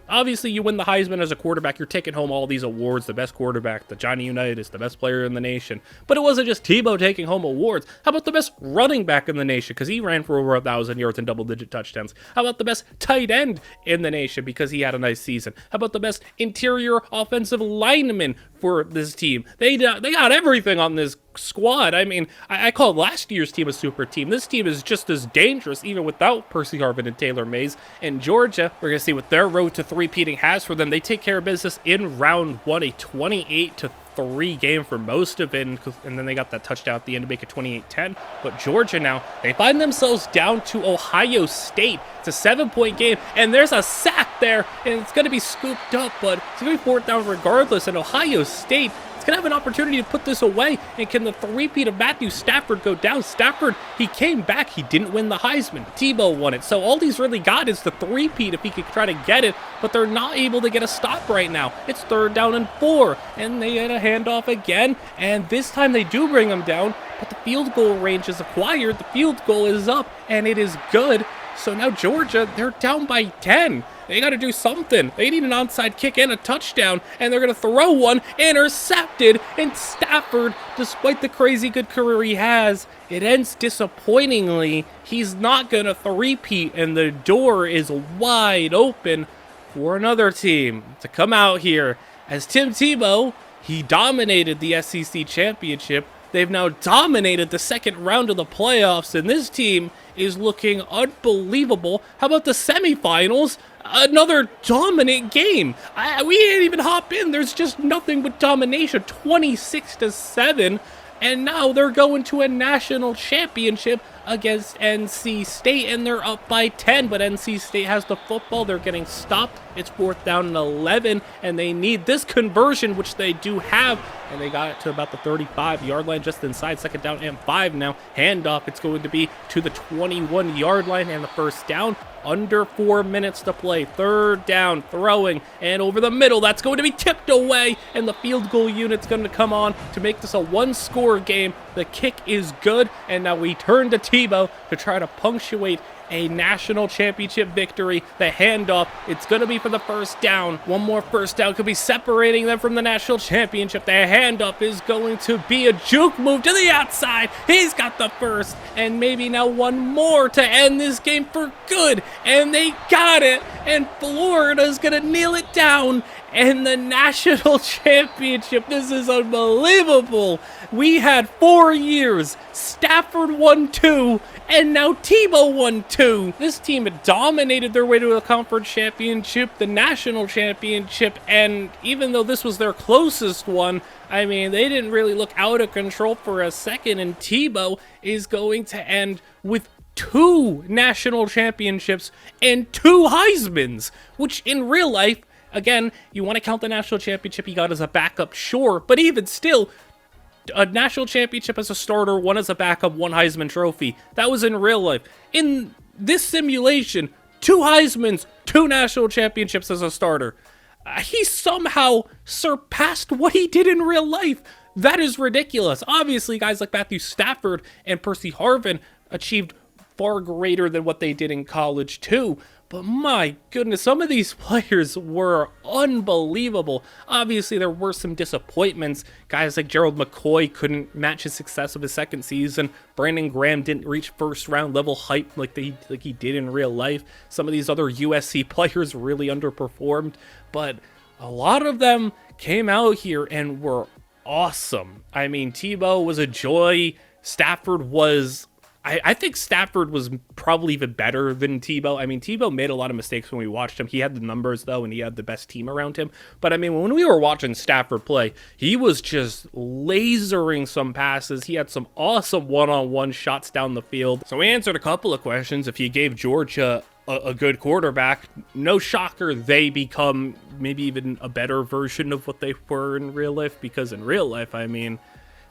Obviously, you win the Heisman as a quarterback. You're taking home all these awards. The best quarterback, the Johnny Unitas, the best player in the nation. But it wasn't just Tebow taking home awards. How about the best running back in the nation? Because he ran for over 1,000 yards and double-digit touchdowns. How about the best tight end in the nation? Because he had a nice season. How about the best interior offensive lineman for this team? They got everything on this squad. I mean, I call last year's team a super team. This team is just as dangerous, even without Percy Harvin and Taylor Mays. And Georgia, we're going to see what their road to three-peating has for them. They take care of business in round one, a 28-3 game for most of it, and then they got that touchdown at the end to make it 28-10. But Georgia now, they find themselves down to Ohio State. It's a 7-point game, and there's a sack there, and it's going to be scooped up, but it's going to be 4th down regardless, and Ohio State going to have an opportunity to put this away. And can the three-peat of Matthew Stafford go down? Stafford, he came back. He didn't win the Heisman. Tebow won it. So all he's really got is the three-peat if he could try to get it, but they're not able to get a stop right now. It's 3rd down and 4, and they get a handoff again, and this time they do bring him down, but the field goal range is acquired. The field goal is up, and it is good. So now Georgia, they're down by 10. They got to do something. They need an onside kick and a touchdown, and they're going to throw one, intercepted, and Stafford, despite the crazy good career he has, it ends disappointingly. He's not going to three-peat, and the door is wide open for another team to come out here. As Tim Tebow, he dominated the SEC championship. They've now dominated the second round of the playoffs, and this team is looking unbelievable. How about the semifinals? Another dominant game. We didn't even hop in. There's just nothing but domination. 26-7. And now they're going to a national championship against NC State, and they're up by 10, but NC State has the football. They're getting stopped. It's 4th down and 11, and they need this conversion, which they do have, and they got it to about the 35-yard line, just inside. 2nd down and 5 now. Handoff, it's going to be to the 21-yard line, and the 1st down. Under 4 minutes to play. 3rd down, throwing, and over the middle. That's going to be tipped away, and the field goal unit's going to come on to make this a one-score game. The kick is good, and now we turn to Tebow to try to punctuate a national championship victory. The handoff, it's going to be for the 1st down. One more 1st down could be separating them from the national championship. The handoff is going to be a juke move to the outside. He's got the 1st, and maybe now one more to end this game for good. And they got it, and Florida's going to kneel it down. And the national championship, this is unbelievable. We had 4 years. Stafford won 2, and now Tebow won 2. This team had dominated their way to the conference championship, the national championship, and even though this was their closest one, I mean, they didn't really look out of control for a second, and Tebow is going to end with 2 national championships and 2 Heismans, which in real life, again, you want to count the national championship he got as a backup, sure, but even still, a national championship as a starter, 1 as a backup, 1 Heisman Trophy. That was in real life. In this simulation, 2 Heismans, 2 national championships as a starter. He somehow surpassed what he did in real life. That is ridiculous. Obviously, guys like Matthew Stafford and Percy Harvin achieved far greater than what they did in college too. But my goodness, some of these players were unbelievable. Obviously, there were some disappointments. Guys like Gerald McCoy couldn't match his success of his second season. Brandon Graham didn't reach first-round level hype like he did in real life. Some of these other USC players really underperformed. But a lot of them came out here and were awesome. I mean, Tebow was a joy. Stafford was... I think Stafford was probably even better than Tebow. I mean, Tebow made a lot of mistakes when we watched him. He had the numbers, though, and he had the best team around him. But, I mean, when we were watching Stafford play, he was just lasering some passes. He had some awesome one-on-one shots down the field. So we answered a couple of questions. If you gave Georgia a good quarterback, no shocker, they become maybe even a better version of what they were in real life. Because in real life, I mean...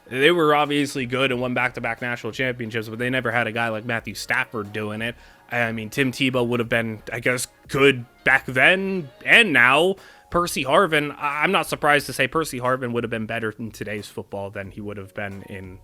they were obviously good and won back-to-back national championships, but they never had a guy like Matthew Stafford doing it. I mean, Tim Tebow would have been, I guess, good back then and now. Percy Harvin, I'm not surprised to say Percy Harvin would have been better in today's football than he would have been in,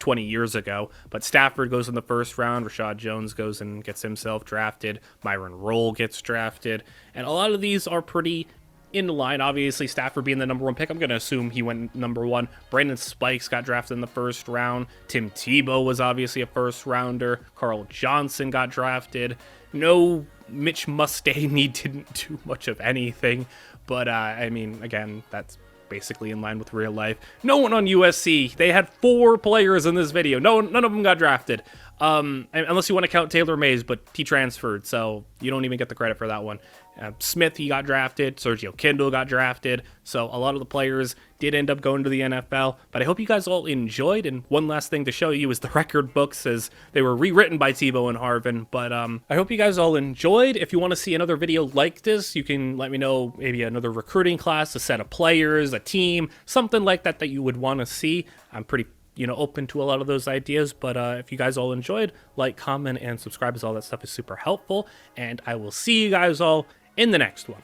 20 years ago. But Stafford goes in the 1st round. Rashad Jones goes and gets himself drafted. Myron Rolle gets drafted. And a lot of these are pretty in line. Obviously, Stafford being the number 1 pick, I'm going to assume he went number 1. Brandon Spikes got drafted in the 1st round. Tim Tebow was obviously a 1st rounder. Carl Johnson got drafted. No, Mitch Mustaney didn't do much of anything. But, I mean, again, that's basically in line with real life. No one on USC. They had 4 players in this video. None of them got drafted. Unless you want to count Taylor Mays, but he transferred, so you don't even get the credit for that one. Smith, he got drafted. Sergio Kindle got drafted. So a lot of the players did end up going to the NFL. But I hope you guys all enjoyed. And one last thing to show you is the record books, as they were rewritten by Tebow and Harvin. But I hope you guys all enjoyed. If you want to see another video like this, you can let me know, maybe another recruiting class, a set of players, a team, something like that that you would want to see. I'm pretty open to a lot of those ideas. But if you guys all enjoyed, like, comment, and subscribe, as all that stuff is super helpful. And I will see you guys all in the next one.